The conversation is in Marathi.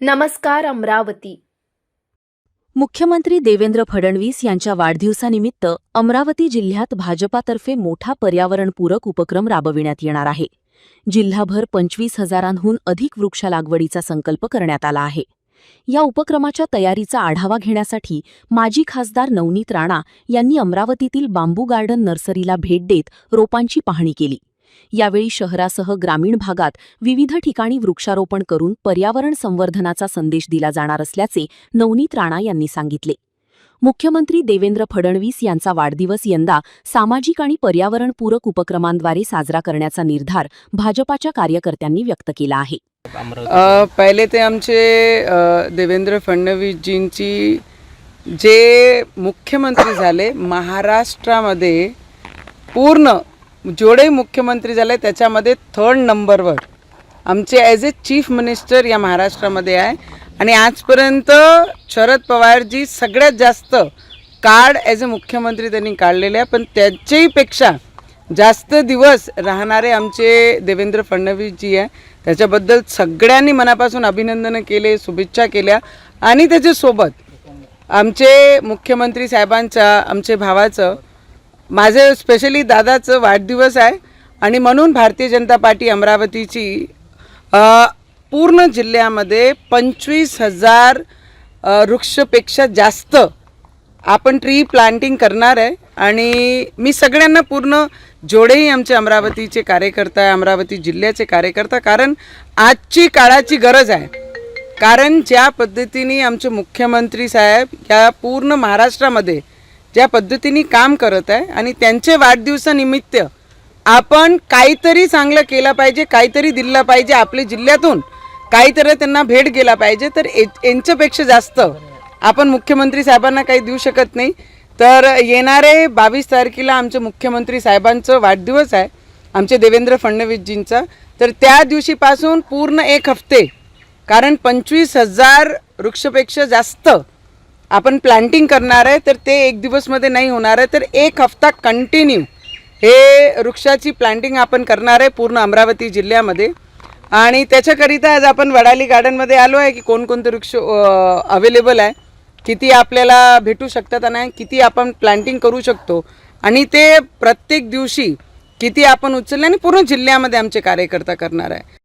नमस्कार अमरावती। मुख्यमंत्री देवेंद्र फडणवीस यांच्या वाढदिवसानिमित्त अमरावती जिल्ह्यात भाजपातर्फे मोठा पर्यावरणपूरक उपक्रम राबविण्यात येणार आहे। जिल्हाभर 25,000हून अधिक वृक्ष लागवडीचा संकल्प करण्यात आला आहे। या उपक्रमाच्या तयारीचा आढावा घेण्यासाठी माजी खासदार नवनीत राणा यांनी अमरावतीतील बांबू गार्डन नर्सरीला भेट देत रोपांची पाहणी केली। यावेळी शहरासह ग्रामीण भागात विविध ठिकाणी वृक्षारोपण करून पर्यावरण संवर्धनाचा संदेश दिला जाणार असल्याचे नवनीत राणा यांनी सांगितले। मुख्यमंत्री देवेंद्र फडणवीस यांचा वाढदिवस यंदा सामाजिक आणि पर्यावरणपूरक उपक्रमांद्वारे साजरा करण्याचा निर्धार भाजपाच्या कार्यकर्त्यांनी व्यक्त केला आहे। पहिले ते आमचे देवेंद्र फडणवीसजींची जे मुख्यमंत्री झाले महाराष्ट्रामध्ये पूर्ण जेवढे मुख्यमंत्री झाले त्याच्यामध्ये 3rd नंबरवर आमचे ॲज ए चीफ मिनिस्टर या महाराष्ट्रामध्ये आहे। आणि आजपर्यंत शरद पवारजी सगळ्यात जास्त कार्ड ॲज ए मुख्यमंत्री त्यांनी काढलेले आहे, पण त्याच्याहीपेक्षा जास्त दिवस राहणारे आमचे देवेंद्र फडणवीसजी आहे। त्याच्याबद्दल सगळ्यांनी मनापासून अभिनंदन केले, शुभेच्छा केल्या। आणि त्याच्यासोबत आमचे मुख्यमंत्री साहेबांचा आमचे भावाचं माझे स्पेशली दादाचं वाढदिवस आहे आणि म्हणून भारतीय जनता पार्टी अमरावतीची पूर्ण जिल्ह्यामध्ये 25,000 वृक्षपेक्षा जास्त आपण ट्री प्लांटिंग करणार आहे। आणि मी सगळ्यांना पूर्ण जेवढेही आमचे अमरावतीचे कार्यकर्ता आहे, अमरावती जिल्ह्याचे कार्यकर्ता, कारण आजची काळाची गरज आहे। कारण ज्या पद्धतीने आमचे मुख्यमंत्री साहेब या पूर्ण महाराष्ट्रामध्ये ज्या पद्धतीने काम करत आहे आणि त्यांचे वाढदिवसानिमित्त आपण काहीतरी चांगलं केलं पाहिजे, काहीतरी दिलं पाहिजे, आपल्या जिल्ह्यातून काहीतरी त्यांना भेट गेला पाहिजे। तर यांच्यापेक्षा जास्त आपण मुख्यमंत्री साहेबांना काही देऊ शकत नाही। तर येणारे 22 तारखेला आमचे मुख्यमंत्री साहेबांचं वाढदिवस आहे, आमचे देवेंद्र फडणवीसजींचा। तर त्या दिवशीपासून पूर्ण 1 हफ्ते, कारण 25,000 वृक्षपेक्षा जास्त आपण प्लांटिंग करणार आहे, तर ते 1 दिवसमध्ये नाही होणार आहे। तर 1 हफ्ता कंटिन्यू हे वृक्षाची प्लांटिंग आपण करणार आहे पूर्ण अमरावती जिल्ह्यामध्ये। आणि त्याच्याकरिता आज आपण वडाली गार्डनमध्ये आलो आहे की कोणकोणते वृक्ष अवेलेबल आहे, किती आपल्याला भेटू शकतात आणि किती आपण प्लांटिंग करू शकतो, आणि ते प्रत्येक दिवशी किती आपण उचलले आणि पूर्ण जिल्ह्यामध्ये आमचे कार्यकर्ता करणार आहे।